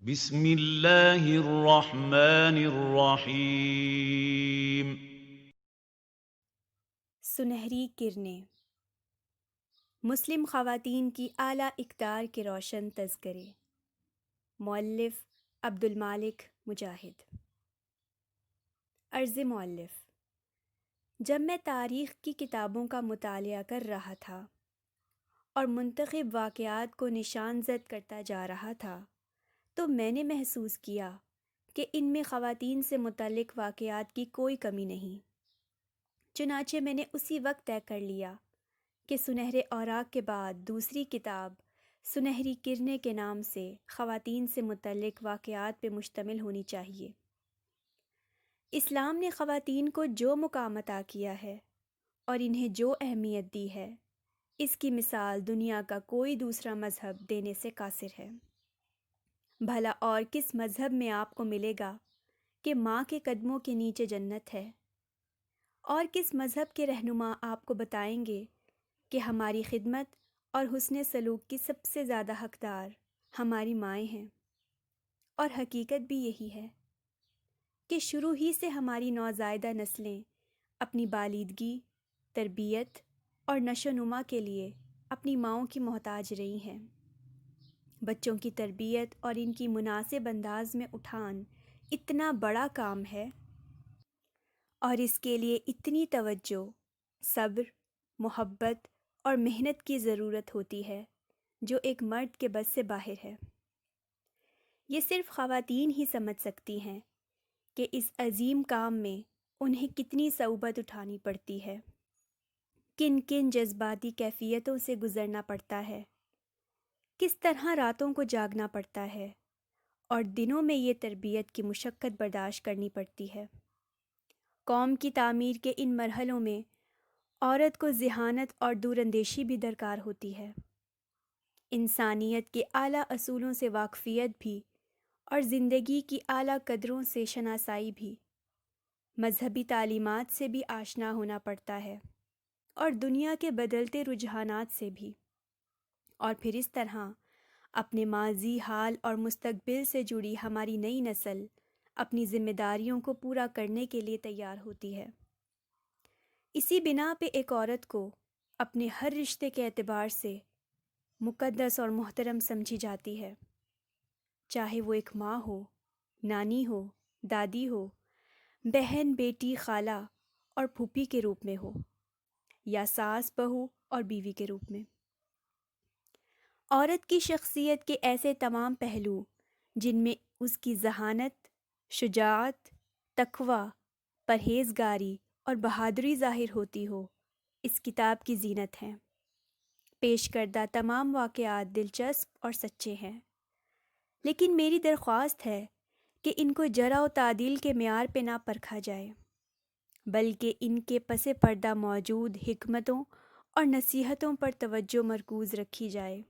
بسم اللہ الرحمن الرحیم۔ سنہری کرنیں، مسلم خواتین کی اعلیٰ اقدار کے روشن تذکرے۔ مؤلف عبد المالک مجاہد۔ عرض مؤلف: جب میں تاریخ کی کتابوں کا مطالعہ کر رہا تھا اور منتخب واقعات کو نشان زد کرتا جا رہا تھا تو میں نے محسوس کیا کہ ان میں خواتین سے متعلق واقعات کی کوئی کمی نہیں۔ چنانچہ میں نے اسی وقت طے کر لیا کہ سنہرے اوراق کے بعد دوسری کتاب سنہری کرنیں کے نام سے خواتین سے متعلق واقعات پہ مشتمل ہونی چاہیے۔ اسلام نے خواتین کو جو مقام عطا کیا ہے اور انہیں جو اہمیت دی ہے، اس کی مثال دنیا کا کوئی دوسرا مذہب دینے سے قاصر ہے۔ بھلا اور کس مذہب میں آپ کو ملے گا کہ ماں کے قدموں کے نیچے جنت ہے؟ اور کس مذہب کے رہنما آپ کو بتائیں گے کہ ہماری خدمت اور حسن سلوک کی سب سے زیادہ حقدار ہماری مائیں ہیں؟ اور حقیقت بھی یہی ہے کہ شروع ہی سے ہماری نوزائیدہ نسلیں اپنی بالیدگی، تربیت اور نشو و نما کے لیے اپنی ماؤں کی محتاج رہی ہیں۔ بچوں کی تربیت اور ان کی مناسب انداز میں اٹھان اتنا بڑا کام ہے اور اس کے لیے اتنی توجہ، صبر، محبت اور محنت کی ضرورت ہوتی ہے جو ایک مرد کے بس سے باہر ہے۔ یہ صرف خواتین ہی سمجھ سکتی ہیں کہ اس عظیم کام میں انہیں کتنی صعوبت اٹھانی پڑتی ہے، کن کن جذباتی کیفیتوں سے گزرنا پڑتا ہے، کس طرح راتوں کو جاگنا پڑتا ہے اور دنوں میں یہ تربیت کی مشقت برداشت کرنی پڑتی ہے۔ قوم کی تعمیر کے ان مرحلوں میں عورت کو ذہانت اور دور اندیشی بھی درکار ہوتی ہے، انسانیت کے اعلیٰ اصولوں سے واقفیت بھی اور زندگی کی اعلیٰ قدروں سے شناسائی بھی، مذہبی تعلیمات سے بھی آشنا ہونا پڑتا ہے اور دنیا کے بدلتے رجحانات سے بھی، اور پھر اس طرح اپنے ماضی، حال اور مستقبل سے جڑی ہماری نئی نسل اپنی ذمہ داریوں کو پورا کرنے کے لیے تیار ہوتی ہے۔ اسی بنا پہ ایک عورت کو اپنے ہر رشتے کے اعتبار سے مقدس اور محترم سمجھی جاتی ہے، چاہے وہ ایک ماں ہو، نانی ہو، دادی ہو، بہن، بیٹی، خالہ اور پھوپھی کے روپ میں ہو، یا ساس، بہو اور بیوی کے روپ میں۔ عورت کی شخصیت کے ایسے تمام پہلو جن میں اس کی ذہانت، شجاعت، تقویٰ، پرہیزگاری اور بہادری ظاہر ہوتی ہو، اس کتاب کی زینت ہیں۔ پیش کردہ تمام واقعات دلچسپ اور سچے ہیں، لیکن میری درخواست ہے کہ ان کو جرح و تعدیل کے معیار پہ نہ پرکھا جائے، بلکہ ان کے پس پردہ موجود حکمتوں اور نصیحتوں پر توجہ مرکوز رکھی جائے۔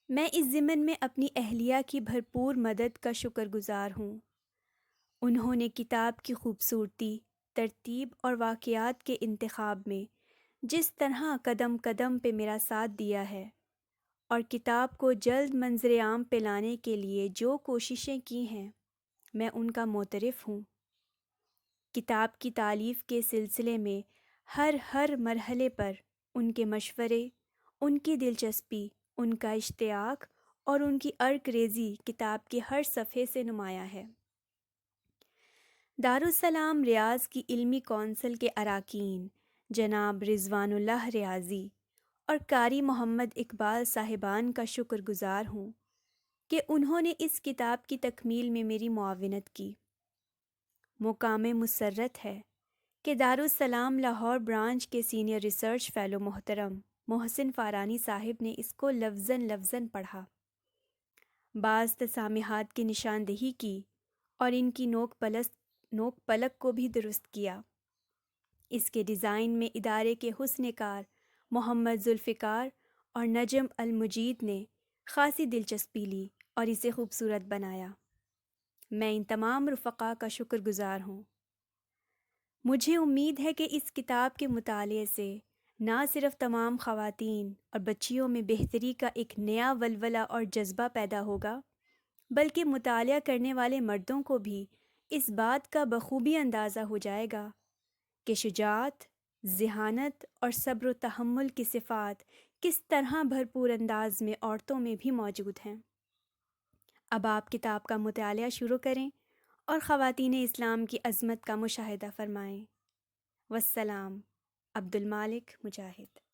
میں اس ضمن میں اپنی اہلیہ کی بھرپور مدد کا شکر گزار ہوں۔ انہوں نے کتاب کی خوبصورتی، ترتیب اور واقعات کے انتخاب میں جس طرح قدم قدم پہ میرا ساتھ دیا ہے اور کتاب کو جلد منظر عام پہ لانے کے لیے جو کوششیں کی ہیں، میں ان کا معترف ہوں۔ کتاب کی تالیف کے سلسلے میں ہر مرحلے پر ان کے مشورے، ان کی دلچسپی، ان کا اشتیاق اور ان کی ارک ریزی کتاب کے ہر صفحے سے نمایاں ہے۔ دارالسلام ریاض کی علمی کونسل کے اراکین جناب رضوان اللہ ریاضی اور قاری محمد اقبال صاحبان کا شکر گزار ہوں کہ انہوں نے اس کتاب کی تکمیل میں میری معاونت کی۔ مقام مسرت ہے کہ دارالسلام لاہور برانچ کے سینئر ریسرچ فیلو محترم محسن فارانی صاحب نے اس کو لفظاً لفظاً پڑھا، بعض تسامحات کی نشاندہی کی اور ان کی نوک پلک کو بھی درست کیا۔ اس کے ڈیزائن میں ادارے کے حسن کار محمد ذوالفقار اور نجم المجید نے خاصی دلچسپی لی اور اسے خوبصورت بنایا۔ میں ان تمام رفقا کا شکر گزار ہوں۔ مجھے امید ہے کہ اس کتاب کے مطالعے سے نہ صرف تمام خواتین اور بچیوں میں بہتری کا ایک نیا ولولہ اور جذبہ پیدا ہوگا، بلکہ مطالعہ کرنے والے مردوں کو بھی اس بات کا بخوبی اندازہ ہو جائے گا کہ شجاعت، ذہانت اور صبر و تحمل کی صفات کس طرح بھرپور انداز میں عورتوں میں بھی موجود ہیں۔ اب آپ کتاب کا مطالعہ شروع کریں اور خواتین اسلام کی عظمت کا مشاہدہ فرمائیں۔ والسلام، عبد المالک مجاہد۔